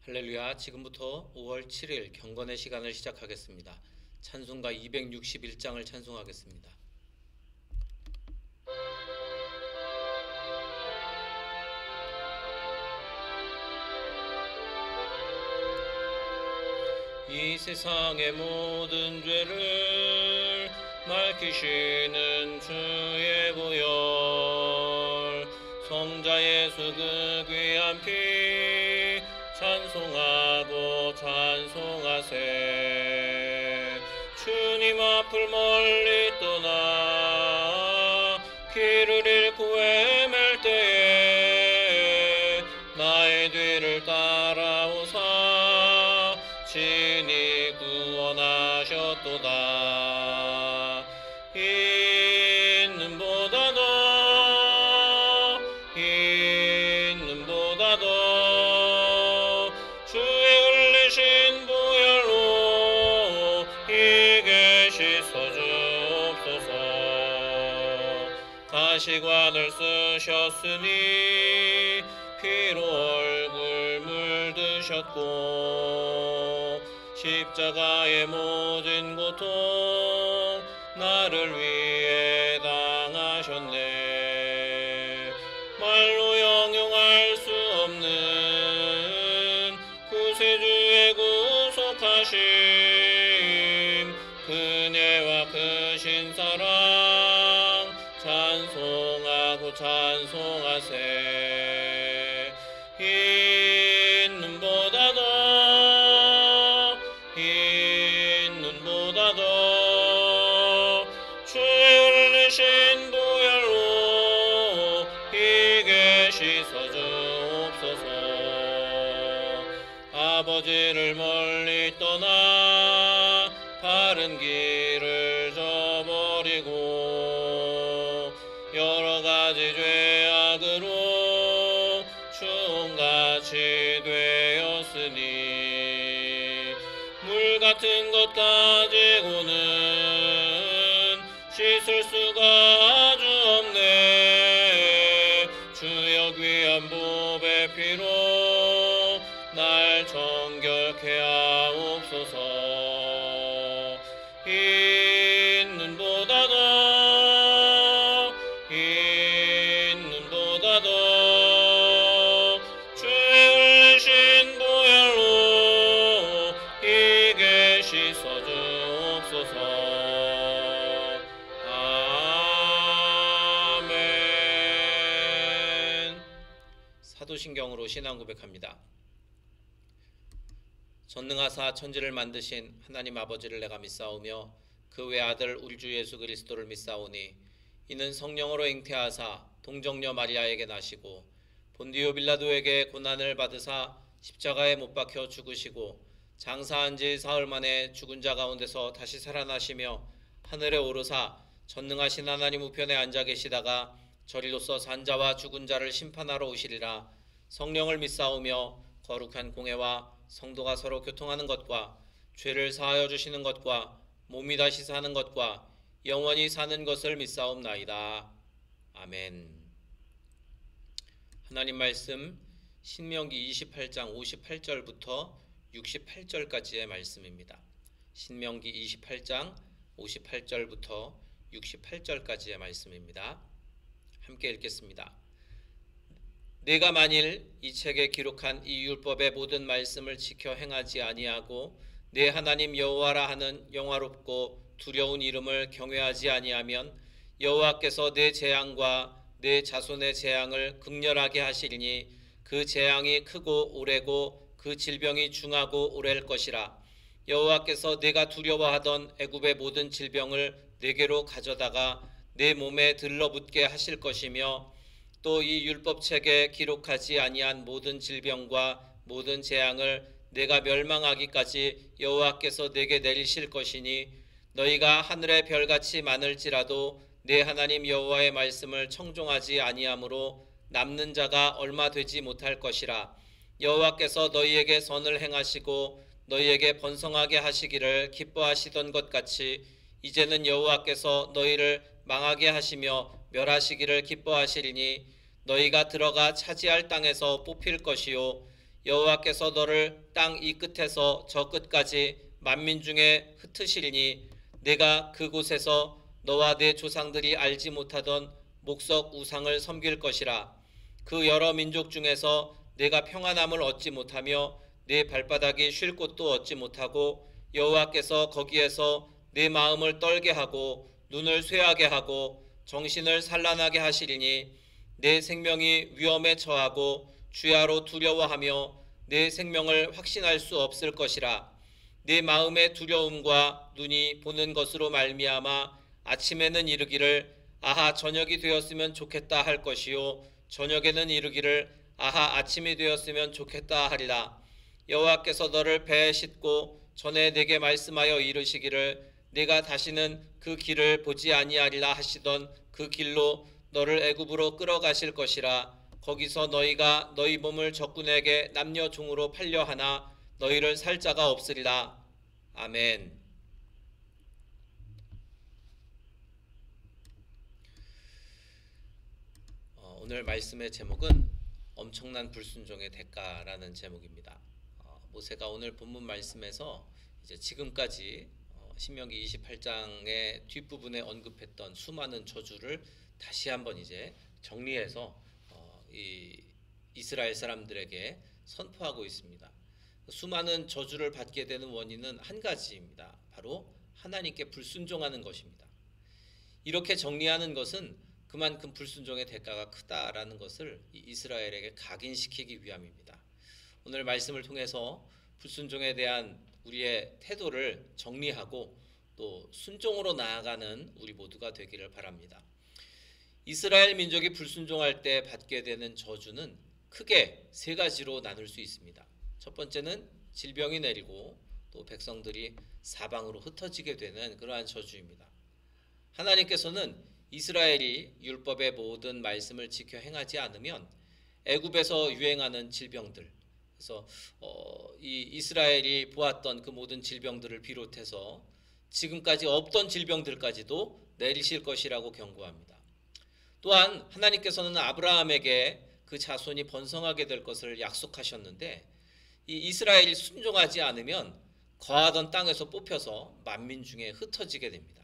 할렐루야. 지금부터 5월 7일 경건의 시간을 시작하겠습니다. 찬송가 261장을 찬송하겠습니다. 이 세상의 모든 죄를 밝히시는 주의 보혈, 성자 예수 그 귀한 피 찬송하고 찬송하세. 주님 앞을 멀리 떠나 길을 잃고 헤맬 때에 나의 뒤를 따라오사 친히 구원하셨도다. 있는 보다 더 주의 흘리신 보혈로 이게 씻어주옵소서. 가시관을 쓰셨으니 피로 얼굴 물드셨고 십자가의 모든 고통 나를 위해 당하셨네. 말로 형용할 수 없는 구세주의 구속하심, 그네와 크신 사랑 찬송하고 찬송하세. 있는 보다 더 주의 흘리신 보혈로 이게 씻어주옵소서. 아버지를 멀리 떠나 바른 길을 저버리고 여러가지 죄악으로 주홍같이 되었으니 물같은 것 가지고는 씻을 수가 아주 없네. 주여 귀한 보배 피로 날 정결케 하옵소서. 있는 보다 더 주의 흘리신 보혈로 이게 씻어주옵소서. 아멘. 사도신경으로 신앙 고백합니다. 전능하사 천지를 만드신 하나님 아버지를 내가 믿사오며 그 외아들 우리 주 예수 그리스도를 믿사오니 이는 성령으로 잉태하사 동정녀 마리아에게 나시고 본디오 빌라도에게 고난을 받으사 십자가에 못 박혀 죽으시고 장사한 지 사흘 만에 죽은 자 가운데서 다시 살아나시며 하늘에 오르사 전능하신 하나님 우편에 앉아 계시다가 저리로서 산 자와 죽은 자를 심판하러 오시리라. 성령을 믿사오며 거룩한 공회와 성도가 서로 교통하는 것과 죄를 사하여 주시는 것과 몸이 다시 사는 것과 영원히 사는 것을 믿사옵나이다. 아멘. 하나님 말씀 신명기 28장 58절부터 68절까지의 말씀입니다. 신명기 28장 58절부터 68절까지의 말씀입니다. 함께 읽겠습니다. 내가 만일 이 책에 기록한 이 율법의 모든 말씀을 지켜 행하지 아니하고 내 하나님 여호와라 하는 영화롭고 두려운 이름을 경외하지 아니하면 여호와께서 내 재앙과 내 자손의 재앙을 극렬하게 하시리니 그 재앙이 크고 오래고 그 질병이 중하고 오래일 것이라. 여호와께서 내가 두려워하던 애굽의 모든 질병을 내게로 가져다가 내 몸에 들러붙게 하실 것이며 또 이 율법책에 기록하지 아니한 모든 질병과 모든 재앙을 내가 멸망하기까지 여호와께서 내게 내리실 것이니 너희가 하늘의 별같이 많을지라도 내 하나님 여호와의 말씀을 청종하지 아니하므로 남는 자가 얼마 되지 못할 것이라. 여호와께서 너희에게 선을 행하시고 너희에게 번성하게 하시기를 기뻐하시던 것 같이 이제는 여호와께서 너희를 망하게 하시며 멸하시기를 기뻐하시리니 너희가 들어가 차지할 땅에서 뽑힐 것이요 여호와께서 너를 땅 이 끝에서 저 끝까지 만민 중에 흩으시리니 내가 그곳에서 너와 내 조상들이 알지 못하던 목석 우상을 섬길 것이라. 그 여러 민족 중에서 내가 평안함을 얻지 못하며 내 발바닥이 쉴 곳도 얻지 못하고 여호와께서 거기에서 내 마음을 떨게 하고 눈을 쇠하게 하고 정신을 산란하게 하시리니 내 생명이 위험에 처하고 주야로 두려워하며 내 생명을 확신할 수 없을 것이라. 내 마음의 두려움과 눈이 보는 것으로 말미암아 아침에는 이르기를 아하 저녁이 되었으면 좋겠다 할 것이요 저녁에는 이르기를 아하 아침이 되었으면 좋겠다 하리라. 여호와께서 너를 배에 싣고 전에 내게 말씀하여 이르시기를 내가 다시는 그 길을 보지 아니하리라 하시던 그 길로 너를 애굽으로 끌어가실 것이라. 거기서 너희가 너희 몸을 적군에게 남녀 종으로 팔려 하나 너희를 살 자가 없으리라. 아멘. 오늘 말씀의 제목은 엄청난 불순종의 대가라는 제목입니다. 모세가 오늘 본문 말씀에서 이제 지금까지 신명기 28장의 뒷부분에 언급했던 수많은 저주를 다시 한번 이제 정리해서 이 이스라엘 사람들에게 선포하고 있습니다. 수많은 저주를 받게 되는 원인은 한 가지입니다. 바로 하나님께 불순종하는 것입니다. 이렇게 정리하는 것은 그만큼 불순종의 대가가 크다라는 것을 이스라엘에게 각인시키기 위함입니다. 오늘 말씀을 통해서 불순종에 대한 우리의 태도를 정리하고 또 순종으로 나아가는 우리 모두가 되기를 바랍니다. 이스라엘 민족이 불순종할 때 받게 되는 저주는 크게 세 가지로 나눌 수 있습니다. 첫 번째는 질병이 내리고 또 백성들이 사방으로 흩어지게 되는 그러한 저주입니다. 하나님께서는 이스라엘이 율법의 모든 말씀을 지켜 행하지 않으면 애굽에서 유행하는 질병들, 그래서 이 이스라엘이 보았던 그 모든 질병들을 비롯해서 지금까지 없던 질병들까지도 내리실 것이라고 경고합니다. 또한 하나님께서는 아브라함에게 그 자손이 번성하게 될 것을 약속하셨는데 이 이스라엘이 순종하지 않으면 거하던 땅에서 뽑혀서 만민 중에 흩어지게 됩니다.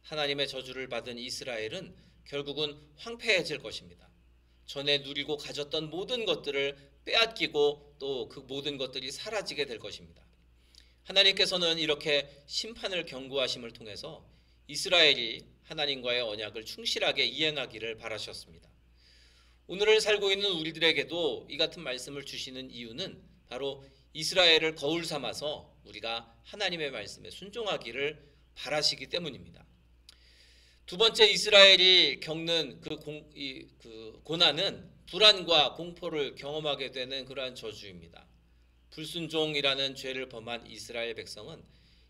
하나님의 저주를 받은 이스라엘은 결국은 황폐해질 것입니다. 전에 누리고 가졌던 모든 것들을 빼앗기고 또 그 모든 것들이 사라지게 될 것입니다. 하나님께서는 이렇게 심판을 경고하심을 통해서 이스라엘이 하나님과의 언약을 충실하게 이행하기를 바라셨습니다. 오늘을 살고 있는 우리들에게도 이 같은 말씀을 주시는 이유는 바로 이스라엘을 거울 삼아서 우리가 하나님의 말씀에 순종하기를 바라시기 때문입니다. 두 번째, 이스라엘이 겪는 그 고난은 불안과 공포를 경험하게 되는 그러한 저주입니다. 불순종이라는 죄를 범한 이스라엘 백성은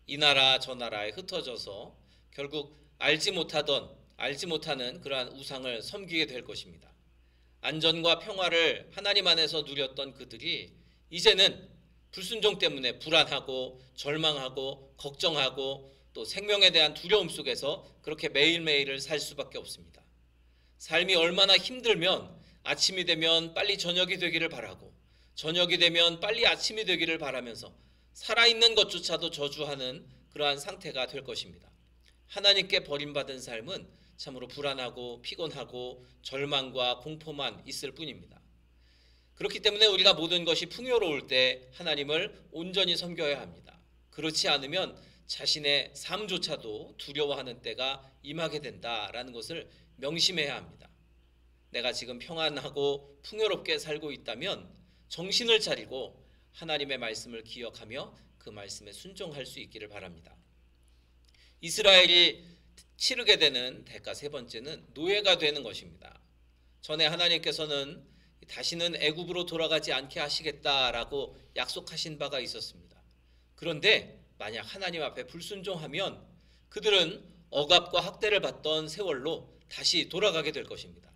이 나라 저 나라에 흩어져서 결국 알지 못하는 그러한 우상을 섬기게 될 것입니다. 안전과 평화를 하나님 안에서 누렸던 그들이 이제는 불순종 때문에 불안하고 절망하고 걱정하고 또 생명에 대한 두려움 속에서 그렇게 매일매일을 살 수밖에 없습니다. 삶이 얼마나 힘들면 아침이 되면 빨리 저녁이 되기를 바라고 저녁이 되면 빨리 아침이 되기를 바라면서 살아있는 것조차도 저주하는 그러한 상태가 될 것입니다. 하나님께 버림받은 삶은 참으로 불안하고 피곤하고 절망과 공포만 있을 뿐입니다. 그렇기 때문에 우리가 모든 것이 풍요로울 때 하나님을 온전히 섬겨야 합니다. 그렇지 않으면 자신의 삶조차도 두려워하는 때가 임하게 된다라는 것을 명심해야 합니다. 내가 지금 평안하고 풍요롭게 살고 있다면 정신을 차리고 하나님의 말씀을 기억하며 그 말씀에 순종할 수 있기를 바랍니다. 이스라엘이 치르게 되는 대가 세 번째는 노예가 되는 것입니다. 전에 하나님께서는 다시는 애굽으로 돌아가지 않게 하시겠다라고 약속하신 바가 있었습니다. 그런데 만약 하나님 앞에 불순종하면 그들은 억압과 학대를 받던 세월로 다시 돌아가게 될 것입니다.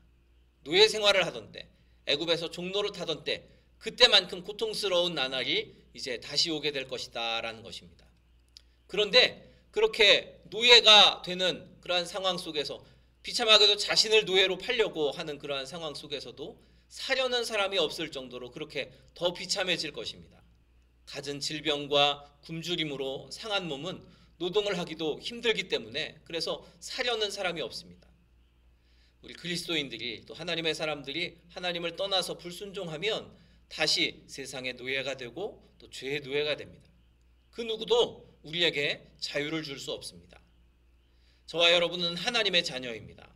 노예 생활을 하던 때, 애굽에서 종노릇 하던 때, 그때만큼 고통스러운 나날이 이제 다시 오게 될 것이다 라는 것입니다. 그런데 그렇게 노예가 되는 그러한 상황 속에서 비참하게도 자신을 노예로 팔려고 하는 그러한 상황 속에서도 사려는 사람이 없을 정도로 그렇게 더 비참해질 것입니다. 갖은 질병과 굶주림으로 상한 몸은 노동을 하기도 힘들기 때문에 그래서 사려는 사람이 없습니다. 우리 그리스도인들이 또 하나님의 사람들이 하나님을 떠나서 불순종하면 다시 세상의 노예가 되고 또 죄의 노예가 됩니다. 그 누구도 우리에게 자유를 줄 수 없습니다. 저와 여러분은 하나님의 자녀입니다.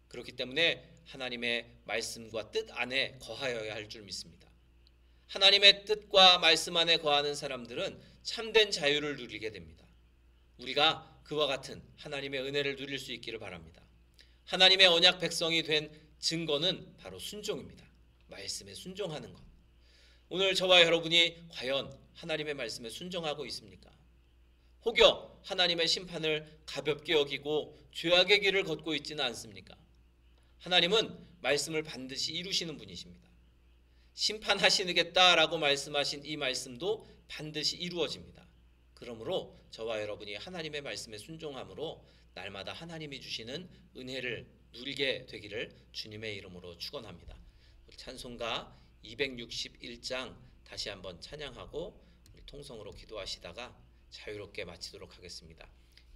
그렇기 때문에 하나님의 말씀과 뜻 안에 거하여야 할 줄 믿습니다. 하나님의 뜻과 말씀 안에 거하는 사람들은 참된 자유를 누리게 됩니다. 우리가 그와 같은 하나님의 은혜를 누릴 수 있기를 바랍니다. 하나님의 언약 백성이 된 증거는 바로 순종입니다. 말씀에 순종하는 것. 오늘 저와 여러분이 과연 하나님의 말씀에 순종하고 있습니까? 혹여 하나님의 심판을 가볍게 여기고 죄악의 길을 걷고 있지는 않습니까? 하나님은 말씀을 반드시 이루시는 분이십니다. 심판하시겠다라고 말씀하신 이 말씀도 반드시 이루어집니다. 그러므로 저와 여러분이 하나님의 말씀에 순종함으로 날마다 하나님이 주시는 은혜를 누리게 되기를 주님의 이름으로 축원합니다. 우리 찬송가 261장 다시 한번 찬양하고 우리 통성으로 기도하시다가 자유롭게 마치도록 하겠습니다.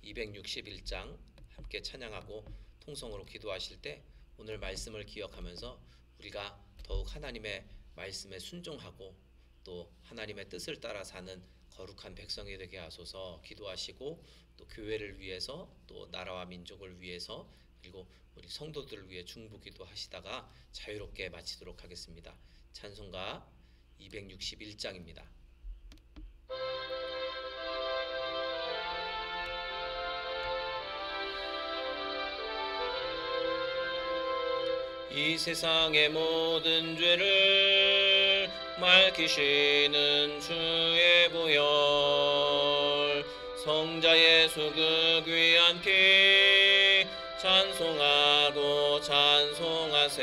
261장 함께 찬양하고 통성으로 기도하실 때 오늘 말씀을 기억하면서 우리가 더욱 하나님의 말씀에 순종하고 또 하나님의 뜻을 따라 사는 거룩한 백성이 되게 하소서 기도하시고 또 교회를 위해서 또 나라와 민족을 위해서 그리고 우리 성도들을 위해 중보기도 하시다가 자유롭게 마치도록 하겠습니다. 찬송가 261장입니다. 이 세상의 모든 죄를 맑히시는 주의 보혈 성자 예수 그 귀한 피 찬송하고 찬송하세.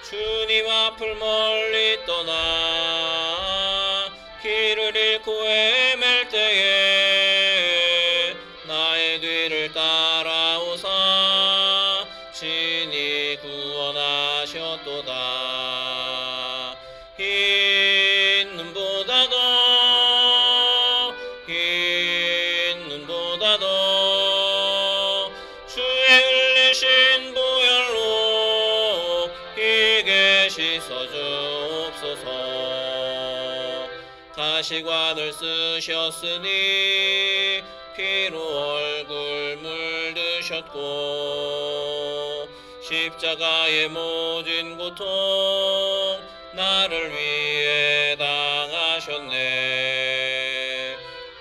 주님 앞을 멀리 떠나 길을 잃고 헤맬 때에 나의 뒤를 따라오사 친히 구원하셨도다. 흰 눈보다도 주의 흘리신 보혈로 이게 씻어주옵소서. 가시관을 쓰셨으니 피로 얼굴 물드셨고 십자가의 모진 고통 나를 위해 당하셨네.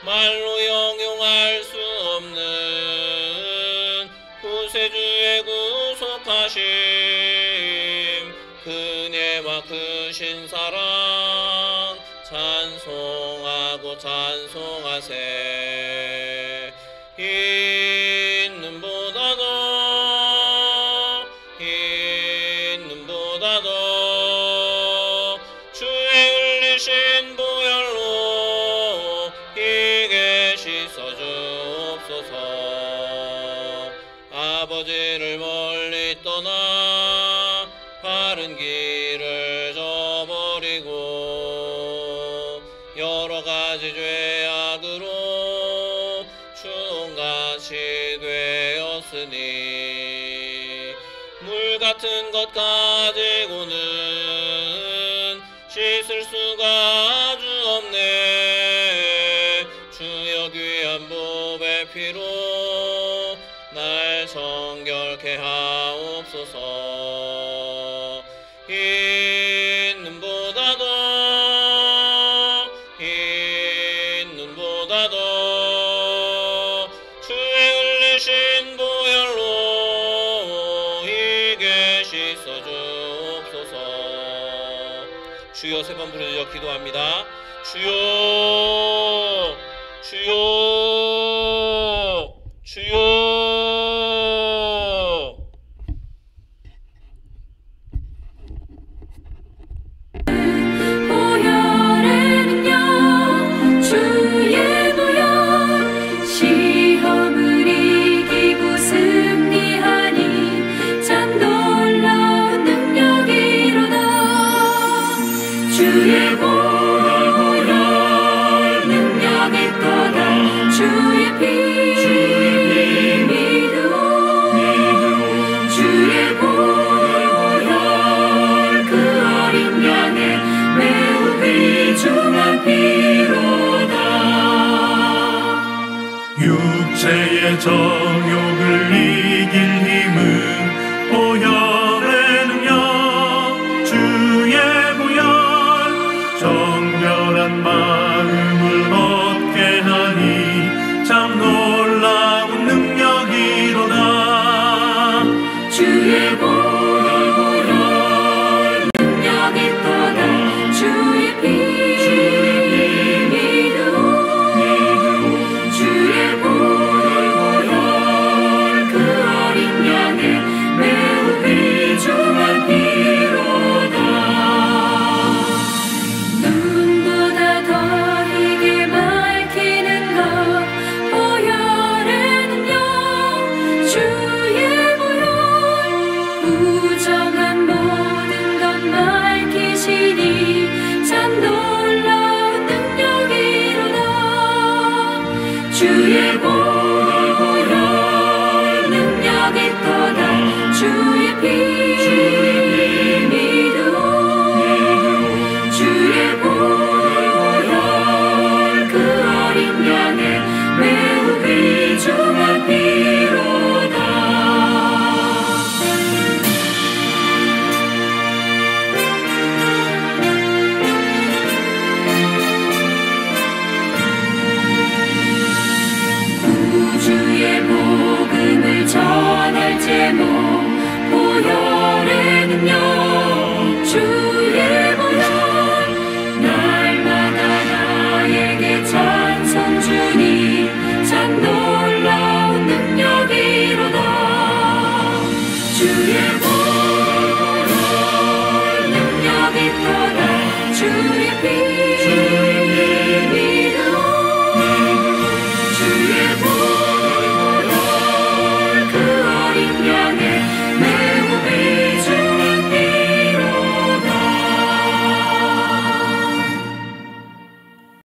말로 형용할 수 없는 구세주의 구속하심 그네와 크신 사랑 찬송하고 찬송하세. 흰 눈보다도 주의 흘리신 보혈로 이게 씻어주옵소서. 아버지를 멀리 떠나 바른 길을 저버리고 여러 가지 죄악으로 주홍같이 되었으니 물 같은 것 가지고는 씻을 수가 아주 없네. 주여 귀한 보배 피로 날 정결케 하옵소서. 흰 눈보다도 주의 흘리신 보혈로 이게 씻어주옵소서. 주여 세 번 부르짖어 기도합니다. 주여 주여 주여. 보혈에는요 주의 보혈 시험을 이기고 승리하니 참 놀라운 능력이 피 믿으오 주의 보혈 그 어린 양의 매우 귀중한 피로다. 육체의 정욕을 이길 힘은 보혈의 능력 주의 보혈 정결한 마음을 얻게 하니 참 놀라운 능력이로다. 주의 보혈 능력이 또다. 주의 피 믿으오 주의 보혈 그 어린 양의 매우 귀중한 피로다. 눈보다 더 희게 밝히는 것 보혈의 능력 주의 보혈 부정한 모든 것 밝히시니 참 놀라운 능력이로다. 주의 보혈 능력이 또다. 주의 피